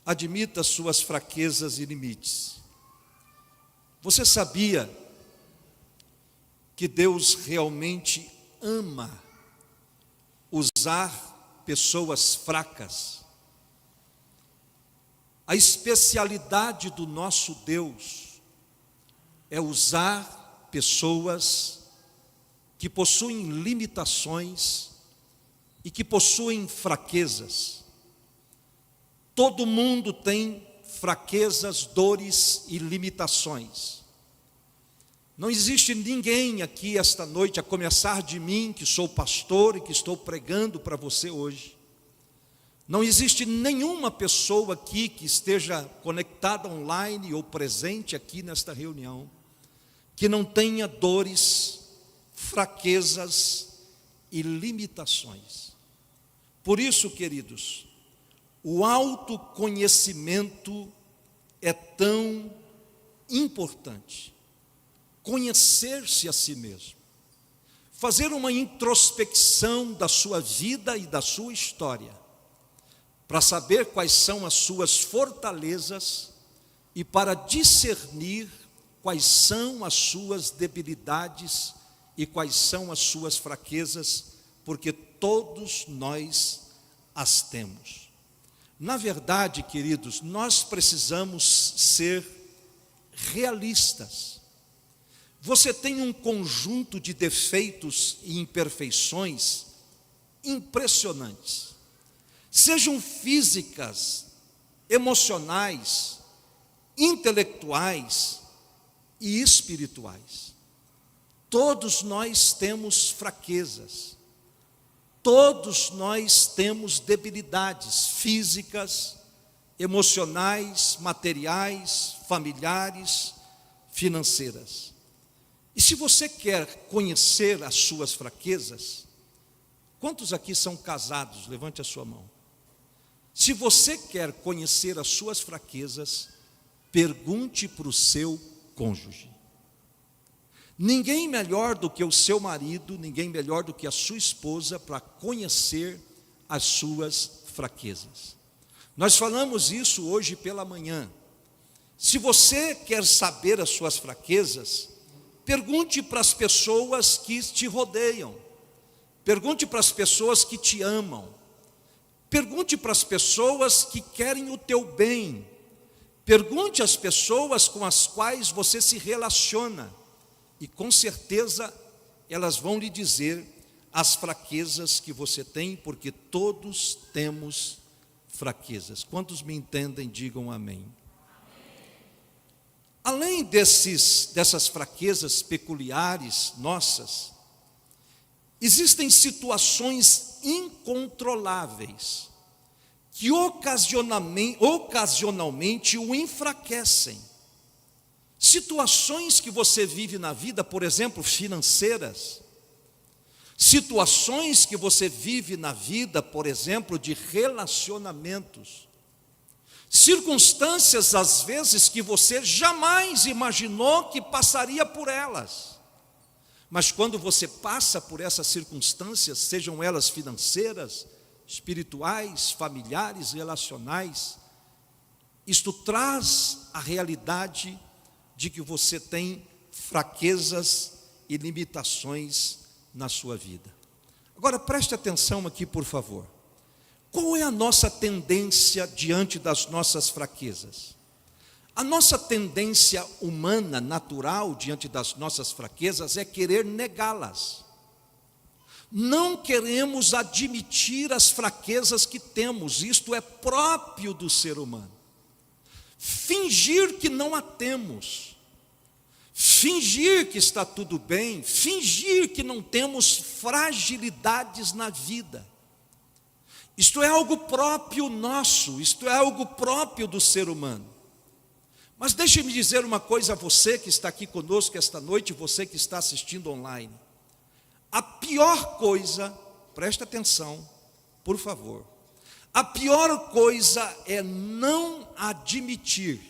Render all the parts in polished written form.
admita suas fraquezas e limites. Você sabia que Deus realmente ama usar pessoas fracas? A especialidade do nosso Deus é usar pessoas que possuem limitações e que possuem fraquezas. Todo mundo tem fraquezas, dores e limitações. Não existe ninguém aqui esta noite, a começar de mim, que sou pastor e que estou pregando para você hoje. Não existe nenhuma pessoa aqui que esteja conectada online ou presente aqui nesta reunião, que não tenha dores, fraquezas e limitações. Por isso, queridos, o autoconhecimento é tão importante. Conhecer-se a si mesmo, fazer uma introspecção da sua vida e da sua história, para saber quais são as suas fortalezas e para discernir quais são as suas debilidades e quais são as suas fraquezas, porque todos nós as temos. Na verdade, queridos, nós precisamos ser realistas. Você tem um conjunto de defeitos e imperfeições impressionantes. Sejam físicas, emocionais, intelectuais e espirituais. Todos nós temos fraquezas. Todos nós temos debilidades físicas, emocionais, materiais, familiares, financeiras. E se você quer conhecer as suas fraquezas, quantos aqui são casados? Levante a sua mão. Se você quer conhecer as suas fraquezas, pergunte para o seu cônjuge. Ninguém melhor do que o seu marido, ninguém melhor do que a sua esposa para conhecer as suas fraquezas. Nós falamos isso hoje pela manhã. Se você quer saber as suas fraquezas, pergunte para as pessoas que te rodeiam. Pergunte para as pessoas que te amam. Pergunte para as pessoas que querem o teu bem. Pergunte às pessoas com as quais você se relaciona. E com certeza elas vão lhe dizer as fraquezas que você tem, porque todos temos fraquezas. Quantos me entendem, digam amém. Além dessas fraquezas peculiares nossas, existem situações incontroláveis que ocasionalmente o enfraquecem. Situações que você vive na vida, por exemplo, financeiras. Situações que você vive na vida, por exemplo, de relacionamentos. Circunstâncias, às vezes, que você jamais imaginou que passaria por elas. Mas quando você passa por essas circunstâncias, sejam elas financeiras, espirituais, familiares, relacionais, isto traz a realidade de que você tem fraquezas e limitações na sua vida. Agora preste atenção aqui, por favor. Qual é a nossa tendência diante das nossas fraquezas? A nossa tendência humana, natural, diante das nossas fraquezas é querer negá-las. Não queremos admitir as fraquezas que temos, isto é próprio do ser humano. Fingir que não a temos, fingir que está tudo bem, fingir que não temos fragilidades na vida. Isto é algo próprio nosso, isto é algo próprio do ser humano. Mas deixe-me dizer uma coisa a você que está aqui conosco esta noite, você que está assistindo online. A pior coisa, preste atenção, por favor. A pior coisa é não admitir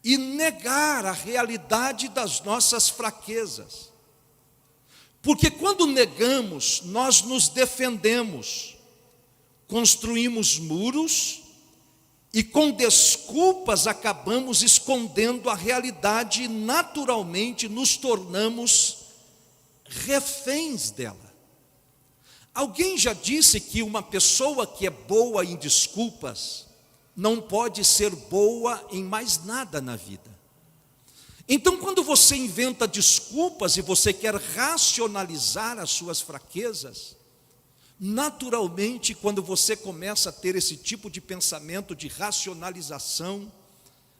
e negar a realidade das nossas fraquezas. Porque quando negamos, nós nos defendemos, construímos muros E com desculpas acabamos escondendo a realidade e naturalmente nos tornamos reféns dela. Alguém já disse que uma pessoa que é boa em desculpas não pode ser boa em mais nada na vida. Então, quando você inventa desculpas e você quer racionalizar as suas fraquezas, naturalmente, quando você começa a ter esse tipo de pensamento de racionalização,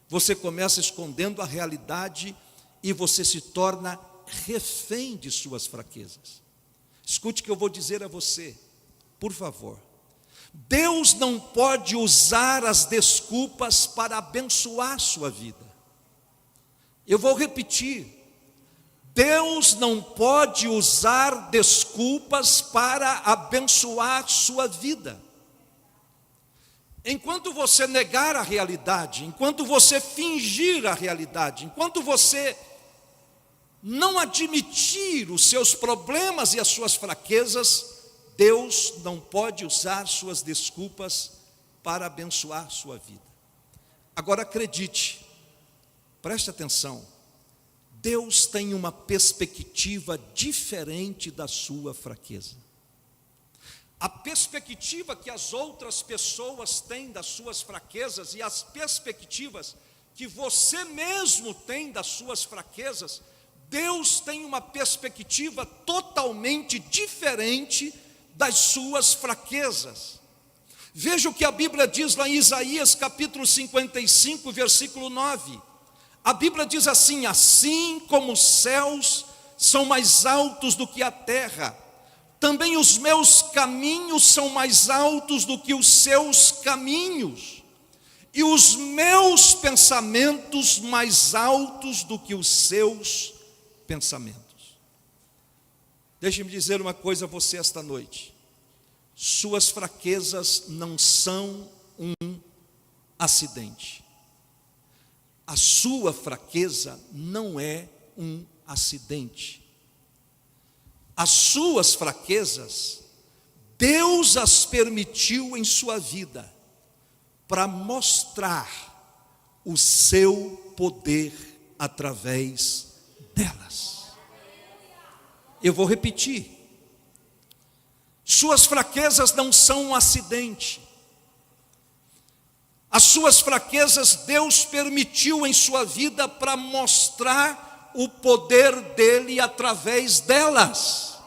você começa escondendo a realidade e você se torna refém de suas fraquezas. Escute o que eu vou dizer a você, por favor. Deus não pode usar as desculpas para abençoar sua vida. Eu vou repetir. Deus não pode usar desculpas para abençoar sua vida. Enquanto você negar a realidade, enquanto você fingir a realidade, enquanto você não admitir os seus problemas e as suas fraquezas, Deus não pode usar suas desculpas para abençoar sua vida. Agora acredite, preste atenção, Deus tem uma perspectiva diferente da sua fraqueza. A perspectiva que as outras pessoas têm das suas fraquezas e as perspectivas que você mesmo tem das suas fraquezas, Deus tem uma perspectiva totalmente diferente das suas fraquezas. Veja o que a Bíblia diz lá em Isaías capítulo 55, versículo 9. A Bíblia diz assim: assim como os céus são mais altos do que a terra, também os meus caminhos são mais altos do que os seus caminhos, e os meus pensamentos mais altos do que os seus pensamentos. Deixe-me dizer uma coisa a você esta noite: suas fraquezas não são um acidente. A sua fraqueza não é um acidente. As suas fraquezas, Deus as permitiu em sua vida para mostrar o seu poder através delas. Eu vou repetir. Suas fraquezas não são um acidente. As suas fraquezas Deus permitiu em sua vida para mostrar o poder dele através delas.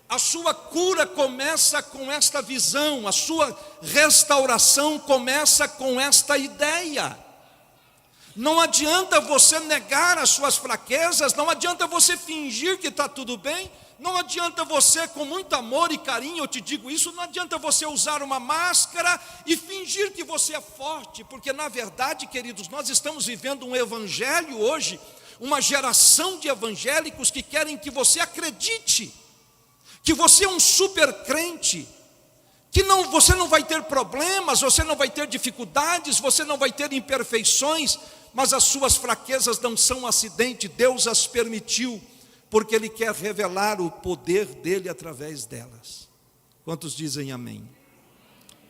A sua cura começa com esta visão, a sua restauração começa com esta ideia. Não adianta você negar as suas fraquezas, não adianta você fingir que está tudo bem, não adianta você, com muito amor e carinho, eu te digo isso, não adianta você usar uma máscara e fingir que você é forte, porque na verdade, queridos, nós estamos vivendo um evangelho hoje, uma geração de evangélicos que querem que você acredite, que você é um super crente, que você não vai ter problemas, você não vai ter dificuldades, você não vai ter imperfeições, mas as suas fraquezas não são um acidente, Deus as permitiu, porque Ele quer revelar o poder dEle através delas. Quantos dizem amém?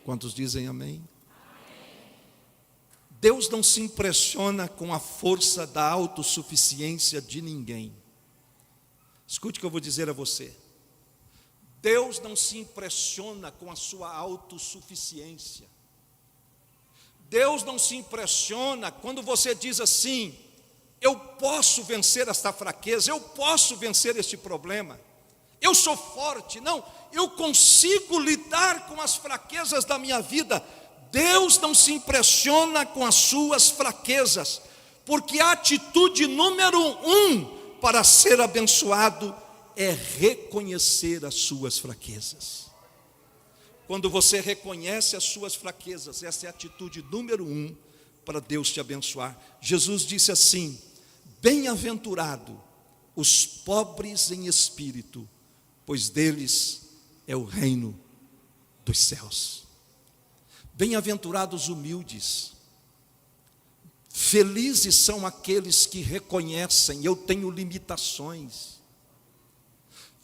Quantos dizem amém? Deus não se impressiona com a força da autossuficiência de ninguém. Escute o que eu vou dizer a você. Deus não se impressiona com a sua autossuficiência. Deus não se impressiona quando você diz assim: eu posso vencer esta fraqueza, eu posso vencer este problema, eu sou forte. Não, eu consigo lidar com as fraquezas da minha vida. Deus não se impressiona com as suas fraquezas, porque a atitude número 1 para ser abençoado é reconhecer as suas fraquezas. Quando você reconhece as suas fraquezas, essa é a atitude número 1 para Deus te abençoar. Jesus disse assim: bem-aventurado os pobres em espírito, pois deles é o reino dos céus. Bem-aventurados os humildes, felizes são aqueles que reconhecem: eu tenho limitações.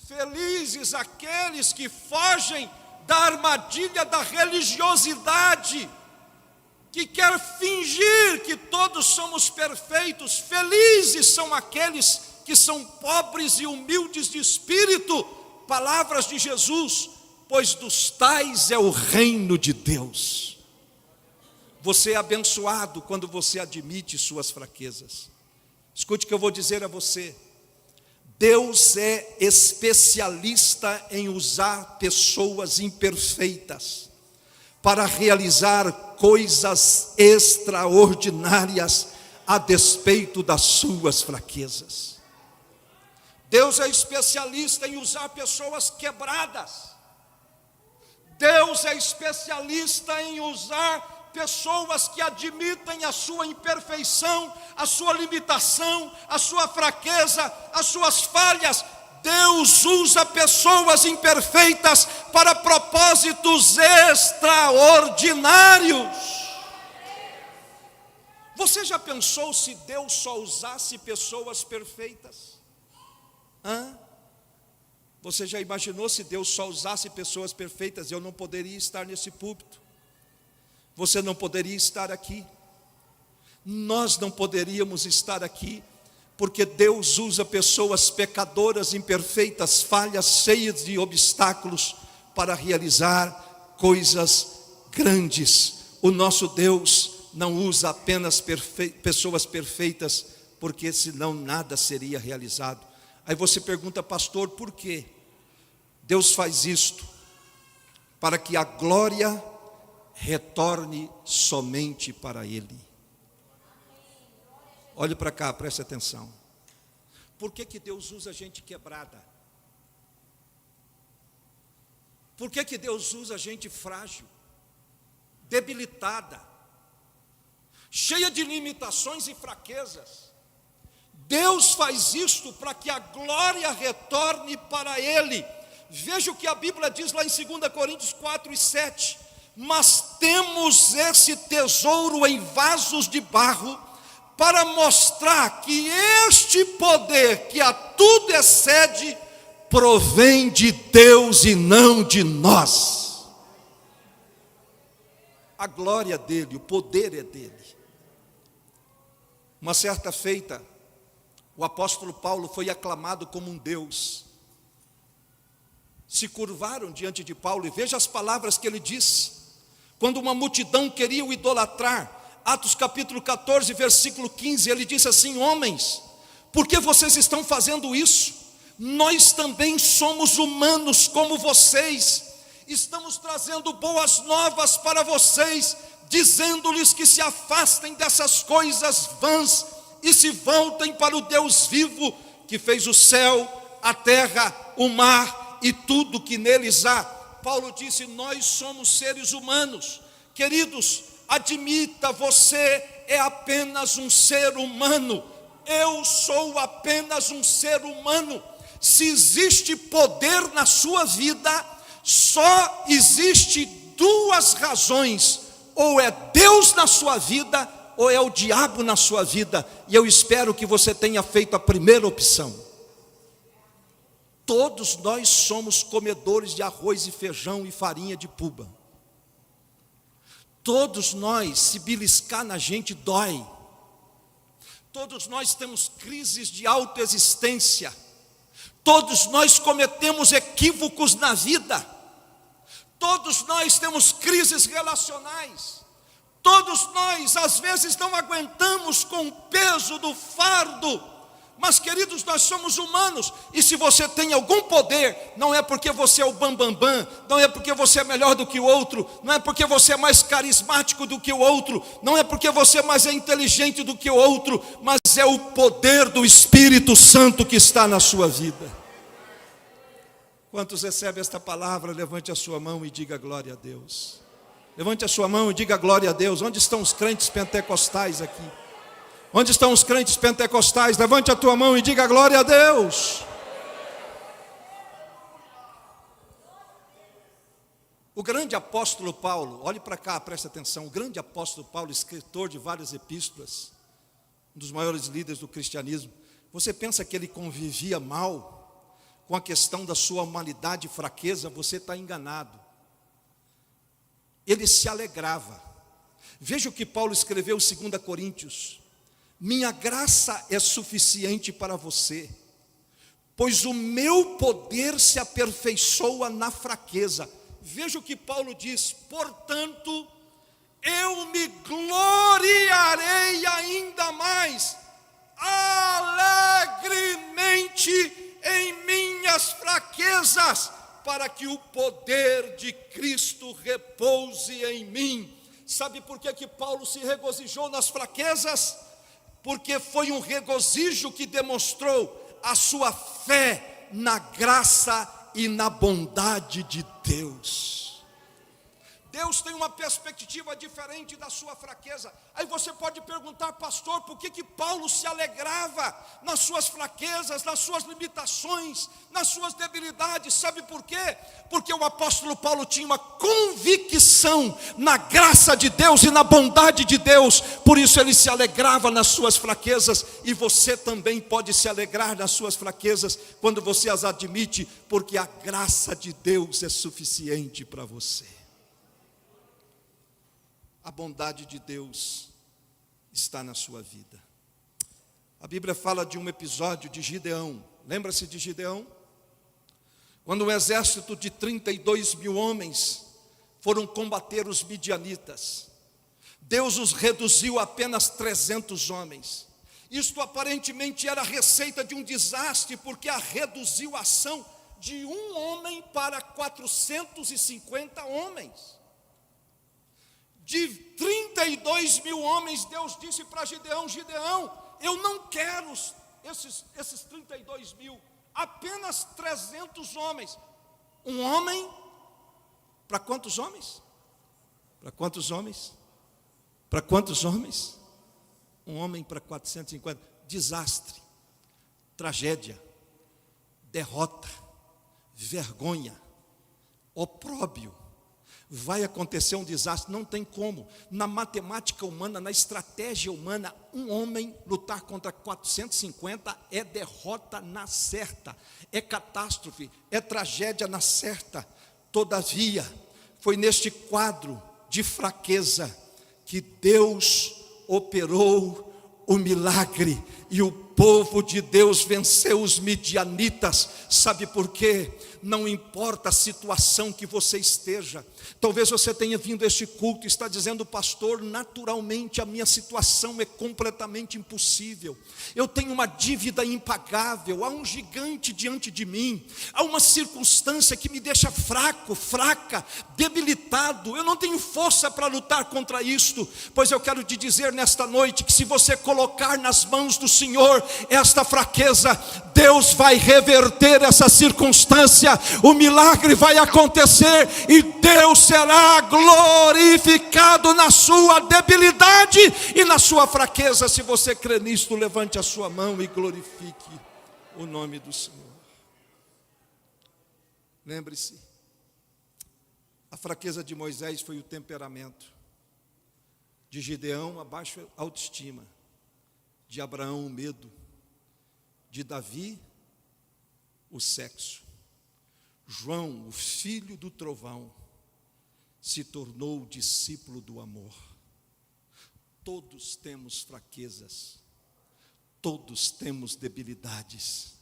Felizes aqueles que fogem da armadilha da religiosidade, que quer fingir que todos somos perfeitos. Felizes são aqueles que são pobres e humildes de espírito, palavras de Jesus, pois dos tais é o reino de Deus. Você é abençoado quando você admite suas fraquezas. Escute o que eu vou dizer a você. Deus é especialista em usar pessoas imperfeitas para realizar coisas extraordinárias a despeito das suas fraquezas. Deus é especialista em usar pessoas quebradas. Deus é especialista em usar pessoas que admitem a sua imperfeição, a sua limitação, a sua fraqueza, as suas falhas. Deus usa pessoas imperfeitas para propósitos extraordinários. Você já pensou se Deus só usasse pessoas perfeitas? Você já imaginou se Deus só usasse pessoas perfeitas? Eu não poderia estar nesse púlpito. Você não poderia estar aqui. Nós não poderíamos estar aqui, porque Deus usa pessoas pecadoras, imperfeitas, falhas, cheias de obstáculos, para realizar coisas grandes. O nosso Deus não usa apenas pessoas perfeitas, porque senão nada seria realizado. Aí você pergunta, pastor, por quê? Deus faz isto para que a glória retorne somente para Ele. Olhe para cá, preste atenção. Por que Deus usa gente quebrada? Por que Deus usa gente frágil, debilitada, cheia de limitações e fraquezas? Deus faz isto para que a glória retorne para Ele. Veja o que a Bíblia diz lá em 2 Coríntios 4:7. Mas temos esse tesouro em vasos de barro, para mostrar que este poder que a tudo excede, provém de Deus e não de nós. A glória dele, o poder é dele. Uma certa feita, o apóstolo Paulo foi aclamado como um Deus. Se curvaram diante de Paulo, e veja as palavras que ele disse. Quando uma multidão queria o idolatrar, Atos capítulo 14, versículo 15, ele disse assim: homens, por que vocês estão fazendo isso? Nós também somos humanos como vocês. Estamos trazendo boas novas para vocês, dizendo-lhes que se afastem dessas coisas vãs e se voltem para o Deus vivo, que fez o céu, a terra, o mar e tudo que neles há. Paulo disse: nós somos seres humanos. Queridos, admita, você é apenas um ser humano. Eu sou apenas um ser humano. Se existe poder na sua vida, só existe duas razões: ou é Deus na sua vida, ou é o diabo na sua vida. E eu espero que você tenha feito a primeira opção. Todos nós somos comedores de arroz e feijão e farinha de puba. Todos nós, se beliscar na gente, dói. Todos nós temos crises de autoexistência. Todos nós cometemos equívocos na vida. Todos nós temos crises relacionais. Todos nós, às vezes, não aguentamos com o peso do fardo. Mas, queridos, nós somos humanos. E se você tem algum poder, não é porque você é o bambambam, não é porque você é melhor do que o outro, não é porque você é mais carismático do que o outro, não é porque você é mais inteligente do que o outro, mas é o poder do Espírito Santo que está na sua vida. Quantos recebem esta palavra? Levante a sua mão e diga glória a Deus. Levante a sua mão e diga glória a Deus. Onde estão os crentes pentecostais aqui? Onde estão os crentes pentecostais? Levante a tua mão e diga glória a Deus. O grande apóstolo Paulo, olhe para cá, preste atenção. O grande apóstolo Paulo, escritor de várias epístolas, um dos maiores líderes do cristianismo. Você pensa que ele convivia mal com a questão da sua humanidade e fraqueza? Você está enganado. Ele se alegrava. Veja o que Paulo escreveu em 2 Coríntios: minha graça é suficiente para você, pois o meu poder se aperfeiçoa na fraqueza. Veja o que Paulo diz: portanto, eu me gloriarei ainda mais, alegremente em minhas fraquezas, para que o poder de Cristo repouse em mim. Sabe por que Paulo se regozijou nas fraquezas? Porque foi um regozijo que demonstrou a sua fé na graça e na bondade de Deus. Deus tem uma perspectiva diferente da sua fraqueza. Aí você pode perguntar: pastor, por que Paulo se alegrava nas suas fraquezas, nas suas limitações, nas suas debilidades? Sabe por quê? Porque o apóstolo Paulo tinha uma convicção na graça de Deus e na bondade de Deus. Por isso ele se alegrava nas suas fraquezas. E você também pode se alegrar nas suas fraquezas, quando você as admite, porque a graça de Deus é suficiente para você. A bondade de Deus está na sua vida. A Bíblia fala de um episódio de Gideão. Lembra-se de Gideão? Quando um exército de 32 mil homens foram combater os midianitas, Deus os reduziu a apenas 300 homens. Isto aparentemente era a receita de um desastre, porque reduziu a ação de um homem para 450 homens. De 32 mil homens, Deus disse para Gideão: Gideão, eu não quero esses 32 mil, apenas 300 homens. Um homem para quantos homens? Para quantos homens? Para quantos homens? Um homem para 450. Desastre, tragédia, derrota, vergonha, opróbio. Vai acontecer um desastre, não tem como. Na matemática humana, na estratégia humana, um homem lutar contra 450 é derrota na certa, é catástrofe, é tragédia na certa. Todavia, foi neste quadro de fraqueza que Deus operou o milagre, e o povo de Deus venceu os midianitas. Sabe por quê? Não importa a situação que você esteja. Talvez você tenha vindo a este culto e está dizendo: pastor, naturalmente a minha situação é completamente impossível. Eu tenho uma dívida impagável, há um gigante diante de mim, há uma circunstância que me deixa fraco, fraca, debilitado. Eu não tenho força para lutar contra isto. Pois eu quero te dizer nesta noite que se você colocar nas mãos do Senhor esta fraqueza, Deus vai reverter essa circunstância, o milagre vai acontecer e Deus será glorificado na sua debilidade e na sua fraqueza. Se você crê nisto, levante a sua mão e glorifique o nome do Senhor. Lembre-se, a fraqueza de Moisés foi o temperamento, de Gideão a baixa autoestima, de Abraão o medo, de Davi o sexo. João, o filho do trovão, se tornou discípulo do amor. Todos temos fraquezas, todos temos debilidades,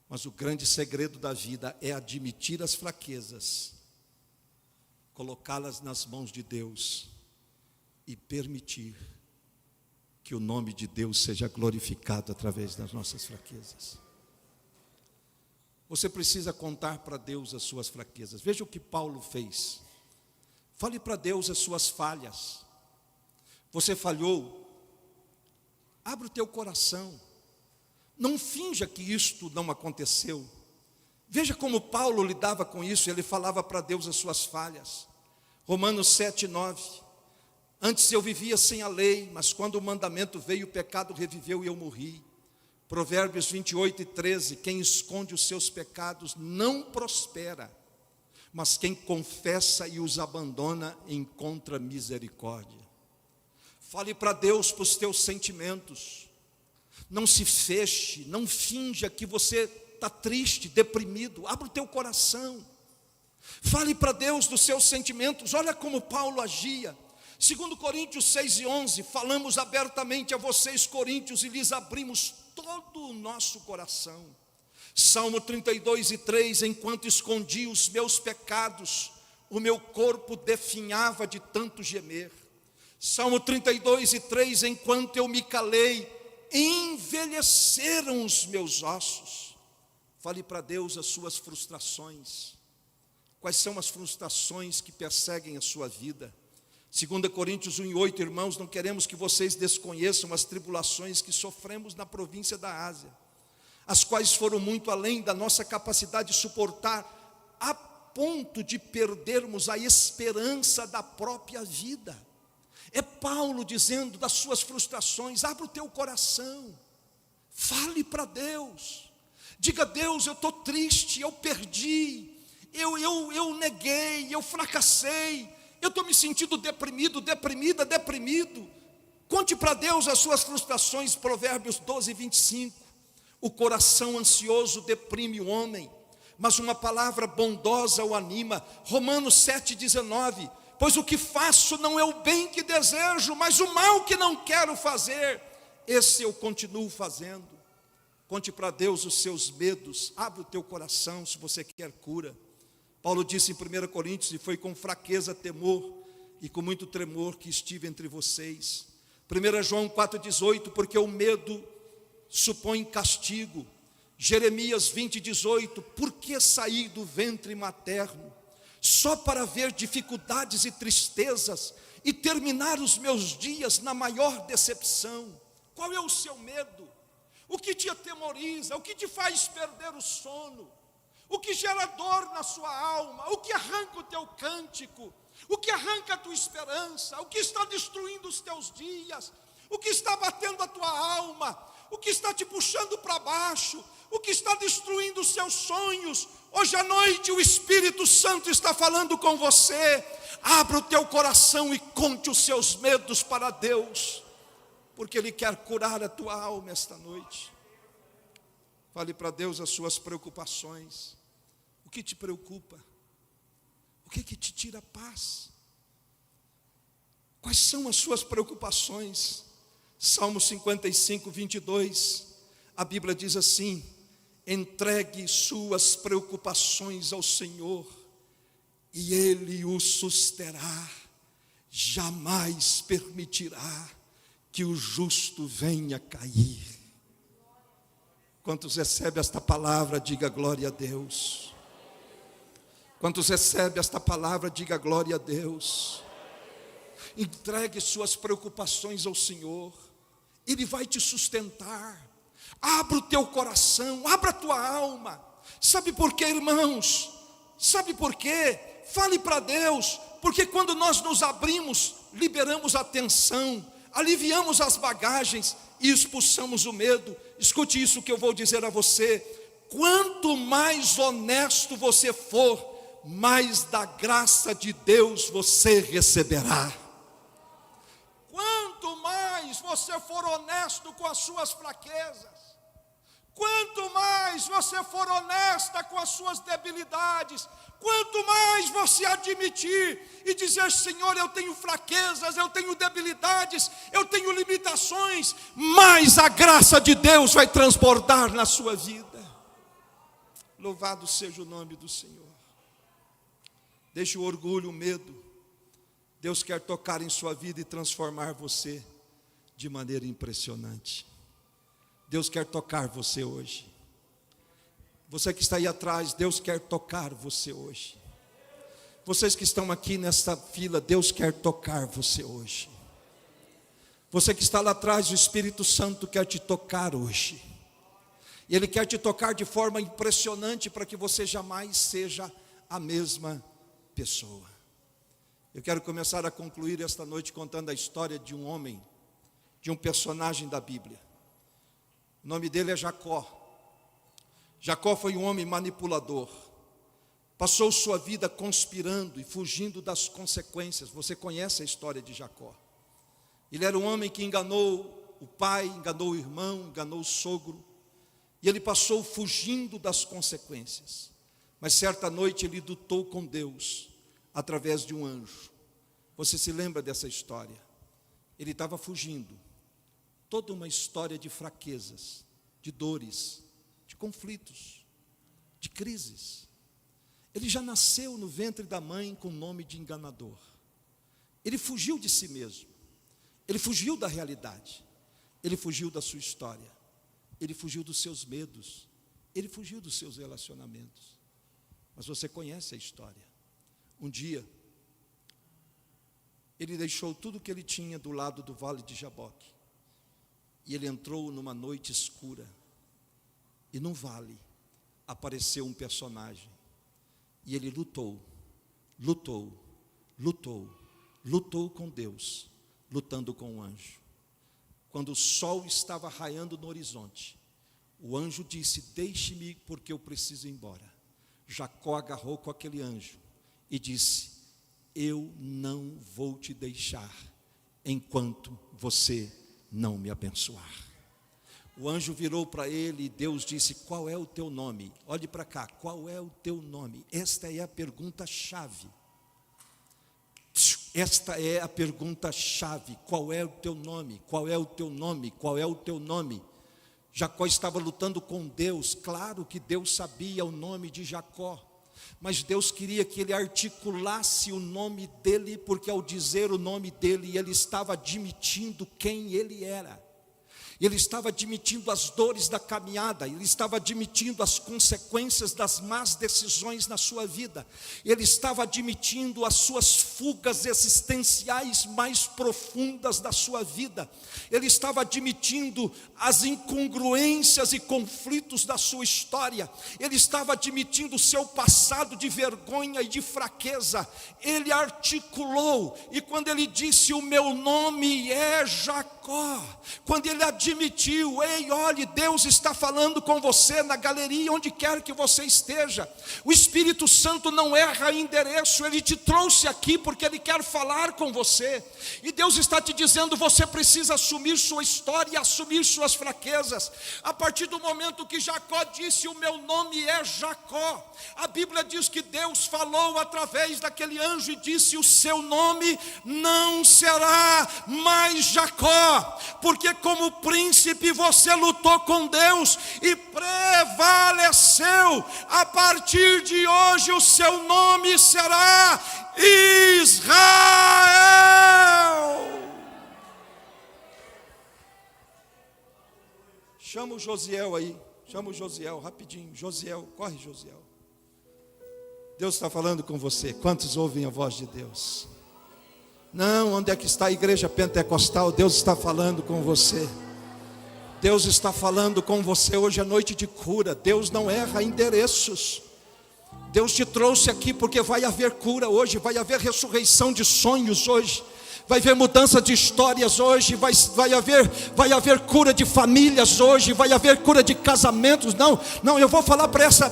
mas o grande segredo da vida é admitir as fraquezas, colocá-las nas mãos de Deus e permitir que o nome de Deus seja glorificado através das nossas fraquezas. Você precisa contar para Deus as suas fraquezas. Veja o que Paulo fez. Fale para Deus as suas falhas. Você falhou? Abre o teu coração. Não finja que isto não aconteceu. Veja como Paulo lidava com isso. Ele falava para Deus as suas falhas. Romanos 7:9. Antes eu vivia sem a lei, mas quando o mandamento veio, o pecado reviveu e eu morri. Provérbios 28:13. Quem esconde os seus pecados não prospera, mas quem confessa e os abandona encontra misericórdia. Fale para Deus para os teus sentimentos. Não se feche, não finja que você está triste, deprimido. Abra o teu coração. Fale para Deus dos seus sentimentos. Olha como Paulo agia. Segundo Coríntios 6:11, falamos abertamente a vocês, coríntios, e lhes abrimos todo o nosso coração. Salmo 32:3, enquanto escondi os meus pecados, o meu corpo definhava de tanto gemer. Salmo 32:3, enquanto eu me calei, envelheceram os meus ossos. Fale para Deus as suas frustrações. Quais são as frustrações que perseguem a sua vida? 2 Coríntios 1:8, irmãos, não queremos que vocês desconheçam as tribulações que sofremos na província da Ásia, as quais foram muito além da nossa capacidade de suportar, a ponto de perdermos a esperança da própria vida. É Paulo dizendo das suas frustrações. Abra o teu coração, fale para Deus, diga: Deus, eu estou triste, eu perdi, eu neguei, eu fracassei, eu estou me sentindo deprimido, deprimido. Conte para Deus as suas frustrações. Provérbios 12:25, o coração ansioso deprime o homem, mas uma palavra bondosa o anima. Romanos 7:19, pois o que faço não é o bem que desejo, mas o mal que não quero fazer, esse eu continuo fazendo. Conte para Deus os seus medos, abre o teu coração se você quer cura. Paulo disse em 1 Coríntios, e foi com fraqueza, temor e com muito tremor que estive entre vocês. 1 João 4:18, porque o medo supõe castigo. Jeremias 20:18, por que sair do ventre materno, só para ver dificuldades e tristezas, e terminar os meus dias na maior decepção? Qual é o seu medo? O que te atemoriza? O que te faz perder o sono? O que gera dor na sua alma? O que arranca o teu cântico? O que arranca a tua esperança? O que está destruindo os teus dias? O que está batendo a tua alma? O que está te puxando para baixo? O que está destruindo os seus sonhos? Hoje à noite o Espírito Santo está falando com você. Abra o teu coração e conte os seus medos para Deus, porque Ele quer curar a tua alma esta noite. Fale para Deus as suas preocupações. O que te preocupa? O que te tira a paz? Quais são as suas preocupações? Salmo 55:22, a Bíblia diz assim: entregue suas preocupações ao Senhor, e Ele o susterá, jamais permitirá que o justo venha cair. Quantos recebem esta palavra, diga glória a Deus. Quantos recebem esta palavra, diga glória a Deus. Entregue suas preocupações ao Senhor, Ele vai te sustentar. Abra o teu coração, abra a tua alma. Sabe por quê, irmãos? Sabe por quê? Fale para Deus, porque quando nós nos abrimos, liberamos a tensão, aliviamos as bagagens e expulsamos o medo. Escute isso que eu vou dizer a você: quanto mais honesto você for, mais da graça de Deus você receberá. Quanto mais você for honesto com as suas fraquezas, quanto mais você for honesta com as suas debilidades, quanto mais você admitir e dizer: Senhor, eu tenho fraquezas, eu tenho debilidades, eu tenho limitações, mais a graça de Deus vai transbordar na sua vida. Louvado seja o nome do Senhor. Deixe o orgulho, o medo. Deus quer tocar em sua vida e transformar você de maneira impressionante. Deus quer tocar você hoje. Você que está aí atrás, Deus quer tocar você hoje. Vocês que estão aqui nesta fila, Deus quer tocar você hoje. Você que está lá atrás, o Espírito Santo quer te tocar hoje. E Ele quer te tocar de forma impressionante para que você jamais seja a mesma pessoa. Eu quero começar a concluir esta noite contando a história de um homem, de um personagem da Bíblia. O nome dele é Jacó. Jacó foi um homem manipulador. Passou sua vida conspirando e fugindo das consequências. Você conhece a história de Jacó. Ele era um homem que enganou o pai, enganou o irmão, enganou o sogro. E ele passou fugindo das consequências. Mas certa noite ele lutou com Deus, através de um anjo. Você se lembra dessa história? Ele estava fugindo. Toda uma história de fraquezas, de dores, de conflitos, de crises. Ele já nasceu no ventre da mãe com o nome de enganador. Ele fugiu de si mesmo. Ele fugiu da realidade. Ele fugiu da sua história. Ele fugiu dos seus medos. Ele fugiu dos seus relacionamentos. Mas você conhece a história. Um dia, ele deixou tudo que ele tinha do lado do vale de Jaboque. E ele entrou numa noite escura. E num vale apareceu um personagem. E ele lutou com Deus, lutando com o anjo. Quando o sol estava raiando no horizonte, o anjo disse: deixe-me porque eu preciso ir embora. Jacó agarrou com aquele anjo e disse: eu não vou te deixar enquanto você não me abençoar. O anjo virou para ele e Deus disse: qual é o teu nome? Olhe para cá, qual é o teu nome? Esta é a pergunta-chave. Esta é a pergunta-chave. Qual é o teu nome? Qual é o teu nome? Qual é o teu nome? Jacó estava lutando com Deus. Claro que Deus sabia o nome de Jacó, mas Deus queria que ele articulasse o nome dele, porque ao dizer o nome dele, ele estava admitindo quem ele era. Ele estava admitindo as dores da caminhada, ele estava admitindo as consequências das más decisões na sua vida, ele estava admitindo as suas fugas existenciais mais profundas da sua vida, ele estava admitindo as incongruências e conflitos da sua história, ele estava admitindo o seu passado de vergonha e de fraqueza. Ele articulou, e quando ele disse: o meu nome é Jacó, quando ele admitiu: ei, olhe, Deus está falando com você na galeria, onde quer que você esteja. O Espírito Santo não erra endereço, ele te trouxe aqui porque ele quer falar com você. E Deus está te dizendo: você precisa assumir sua história e assumir suas fraquezas. A partir do momento que Jacó disse: o meu nome é Jacó, a Bíblia diz que Deus falou através daquele anjo e disse: o seu nome não será mais Jacó, porque como príncipe você lutou com Deus e prevaleceu. A partir de hoje o seu nome será Israel. Chama o Josiel aí, chama o Josiel rapidinho. Josiel, corre, Josiel. Deus está falando com você. Quantos ouvem a voz de Deus? Não, onde é que está a igreja pentecostal? Deus está falando com você. Deus está falando com você hoje à noite de cura. Deus não erra endereços. Deus te trouxe aqui porque vai haver cura hoje, vai haver ressurreição de sonhos hoje, vai haver mudança de histórias hoje, vai haver cura de famílias hoje, vai haver cura de casamentos. Não, eu vou falar para essa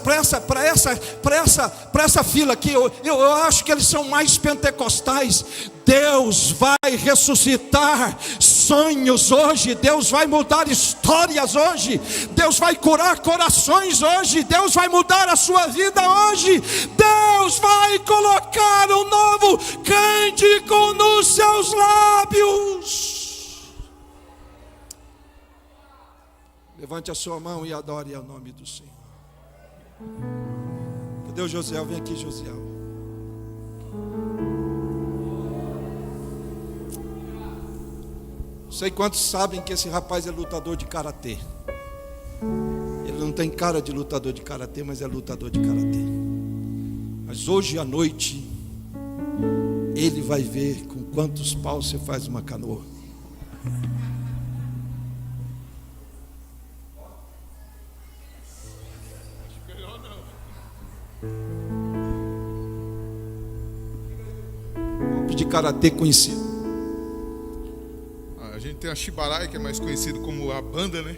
fila aqui. Eu acho que eles são mais pentecostais. Deus vai ressuscitar sonhos hoje, Deus vai mudar histórias hoje, Deus vai curar corações hoje, Deus vai mudar a sua vida hoje, Deus vai colocar um novo cântico nos seus lábios. Levante a sua mão e adore ao nome do Senhor. Cadê o Josiel? Vem aqui, Josiel. Sei quantos sabem que esse rapaz é lutador de karatê. Ele não tem cara de lutador de karatê, mas é lutador de karatê. Mas hoje à noite ele vai ver com quantos paus você faz uma canoa. Golpe de karatê conhecido. A gente tem a Shibarai, que é mais conhecido como a banda, né?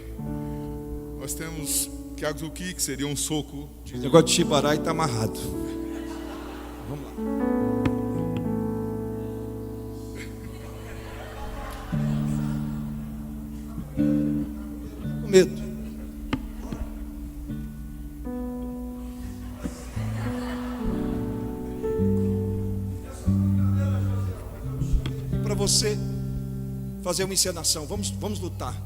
Nós temos Kyakuzuki, que seria um soco. O negócio de Shibarai está amarrado. Vamos lá. Com medo. você fazer uma encenação. Vamos lutar.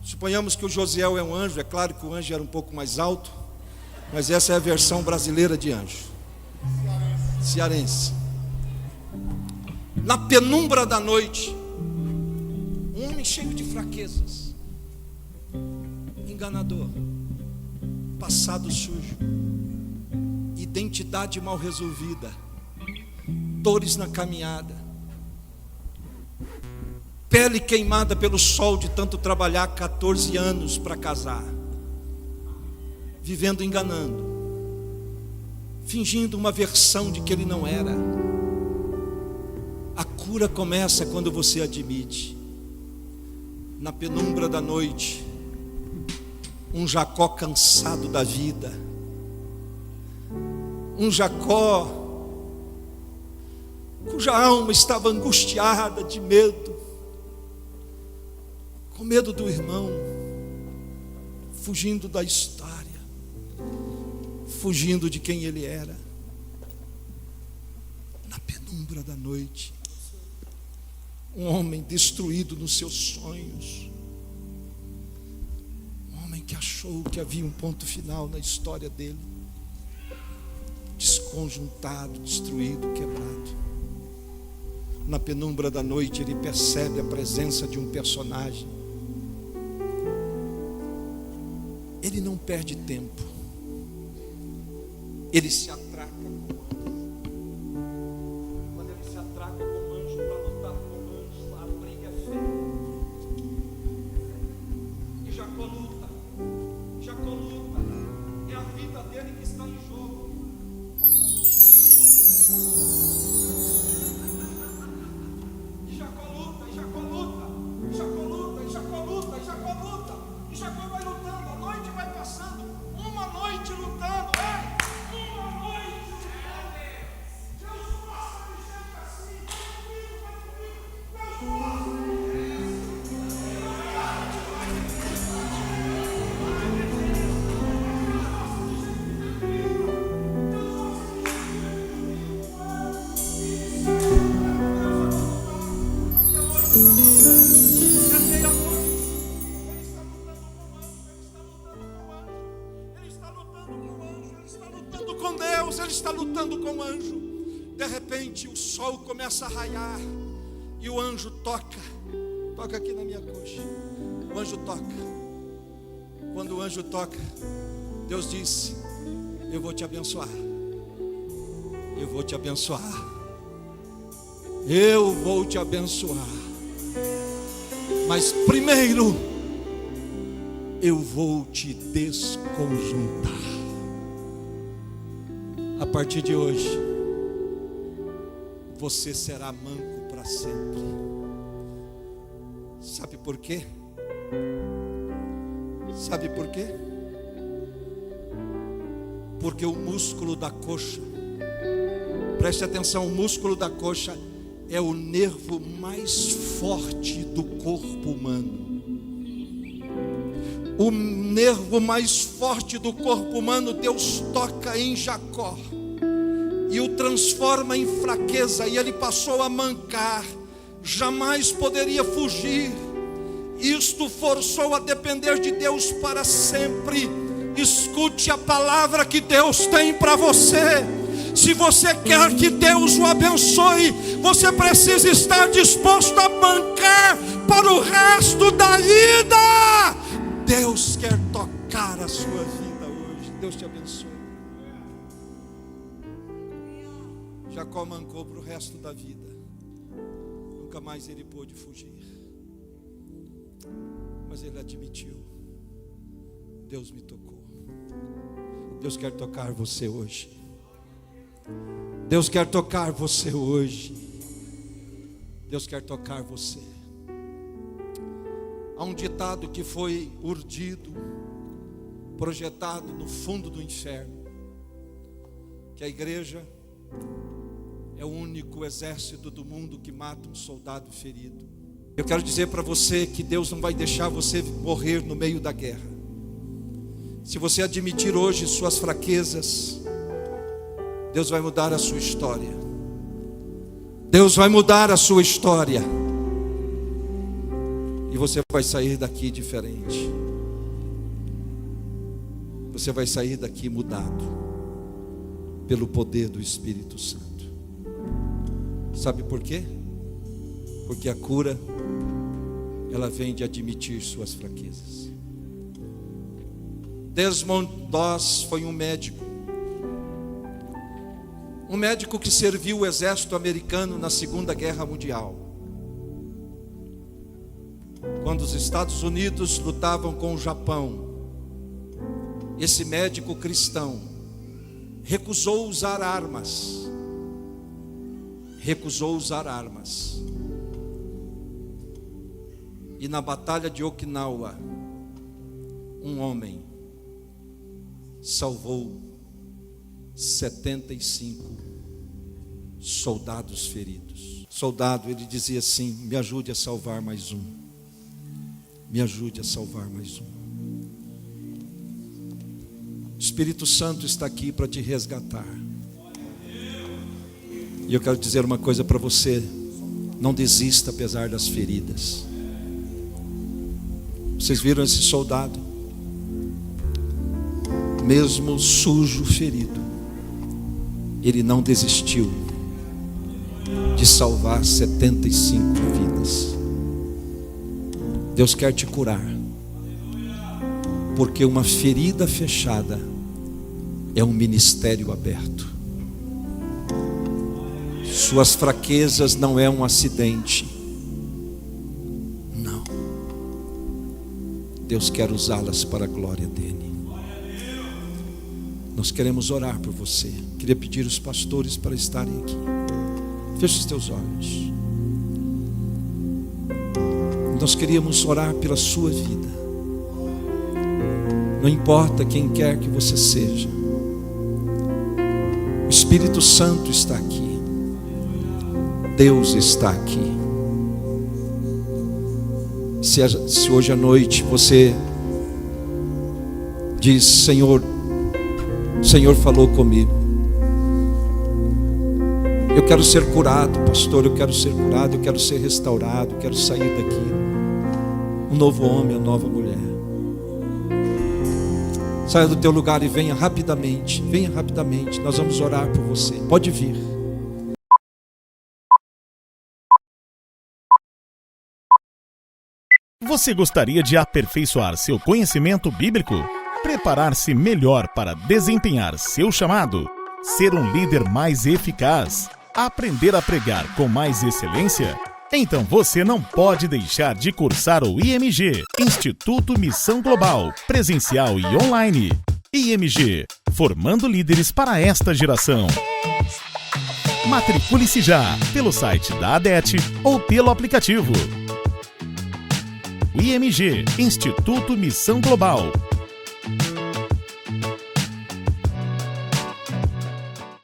Suponhamos que o Josiel é um anjo. É claro que o anjo era um pouco mais alto, mas essa é a versão brasileira de anjo. Cearense. Na penumbra da noite, um homem cheio de fraquezas, enganador, passado sujo, identidade mal resolvida, dores na caminhada, pele queimada pelo sol de tanto trabalhar 14 anos para casar, vivendo enganando, fingindo uma versão de que ele não era. A cura começa quando você admite. Na penumbra da noite, um Jacó cansado da vida, um Jacó cuja alma estava angustiada de medo, com medo do irmão, fugindo da história, fugindo de quem ele era. Na penumbra da noite, um homem destruído nos seus sonhos, um homem que achou que havia um ponto final na história dele, desconjuntado, destruído, quebrado. Na penumbra da noite ele percebe a presença de um personagem. Ele não perde tempo, ele se atraca com o anjo. Quando ele se atraca com o anjo para lutar com o anjo, a briga é feia. E Jacó luta, é a vida dele que está em jogo. E Jacó vai lutando, a noite vai passando, uma noite lutando, uma noite lutando. Deus gosta de gente assim, ele está lutando com o anjo. De repente o sol começa a raiar e o anjo toca aqui na minha coxa. O anjo toca. Quando o anjo toca, Deus disse: eu vou te abençoar, eu vou te abençoar, eu vou te abençoar, mas primeiro eu vou te desconjuntar. A partir de hoje, você será manco para sempre. Sabe por quê? Sabe por quê? Porque o músculo da coxa, preste atenção, o músculo da coxa é o nervo mais forte do corpo humano. O nervo mais forte do corpo humano, Deus toca em Jacó e o transforma em fraqueza, e ele passou a mancar, jamais poderia fugir. Isto forçou a depender de Deus para sempre. Escute a palavra que Deus tem para você. Se você quer que Deus o abençoe, você precisa estar disposto a mancar para o resto da vida. Deus quer tocar a sua vida hoje. Deus te abençoe. Jacó mancou para o resto da vida. Nunca mais ele pôde fugir. Mas ele admitiu: Deus me tocou. Deus quer tocar você hoje. Deus quer tocar você hoje. Deus quer tocar você. Há um ditado que foi urdido, projetado no fundo do inferno, que a igreja é o único exército do mundo que mata um soldado ferido. Eu quero dizer para você que Deus não vai deixar você morrer no meio da guerra. Se você admitir hoje suas fraquezas, Deus vai mudar a sua história. Deus vai mudar a sua história. E você vai sair daqui diferente. Você vai sair daqui mudado pelo poder do Espírito Santo. Sabe por quê? Porque a cura, ela vem de admitir suas fraquezas. Desmond Doss foi um médico que serviu o exército americano na Segunda Guerra Mundial. Quando os Estados Unidos lutavam com o Japão, esse médico cristão recusou usar armas. E na batalha de Okinawa, um homem salvou 75 soldados feridos. Soldado, ele dizia assim: me ajude a salvar mais um. Me ajude a salvar mais um. O Espírito Santo está aqui para te resgatar. E eu quero dizer uma coisa para você: não desista apesar das feridas. Vocês viram esse soldado? Mesmo sujo, ferido, ele não desistiu de salvar 75 vidas. Deus quer te curar, porque uma ferida fechada é um ministério aberto. Suas fraquezas não é um acidente. Não. Deus quer usá-las para a glória dele. Nós queremos orar por você. Queria pedir os pastores para estarem aqui. Feche os teus olhos. Nós queríamos orar pela sua vida. Não importa quem quer que você seja, o Espírito Santo está aqui. Deus está aqui. Se hoje à noite você diz: Senhor, o Senhor falou comigo, eu quero ser curado, pastor, eu quero ser curado, eu quero ser restaurado, eu quero sair daqui um novo homem, uma nova mulher. Saia do teu lugar e venha rapidamente, nós vamos orar por você. Pode vir. Você gostaria de aperfeiçoar seu conhecimento bíblico? Preparar-se melhor para desempenhar seu chamado? Ser um líder mais eficaz? Aprender a pregar com mais excelência? Então você não pode deixar de cursar o IMG, Instituto Missão Global, presencial e online. IMG, formando líderes para esta geração. Matricule-se já pelo site da ADET ou pelo aplicativo. IMG, Instituto Missão Global.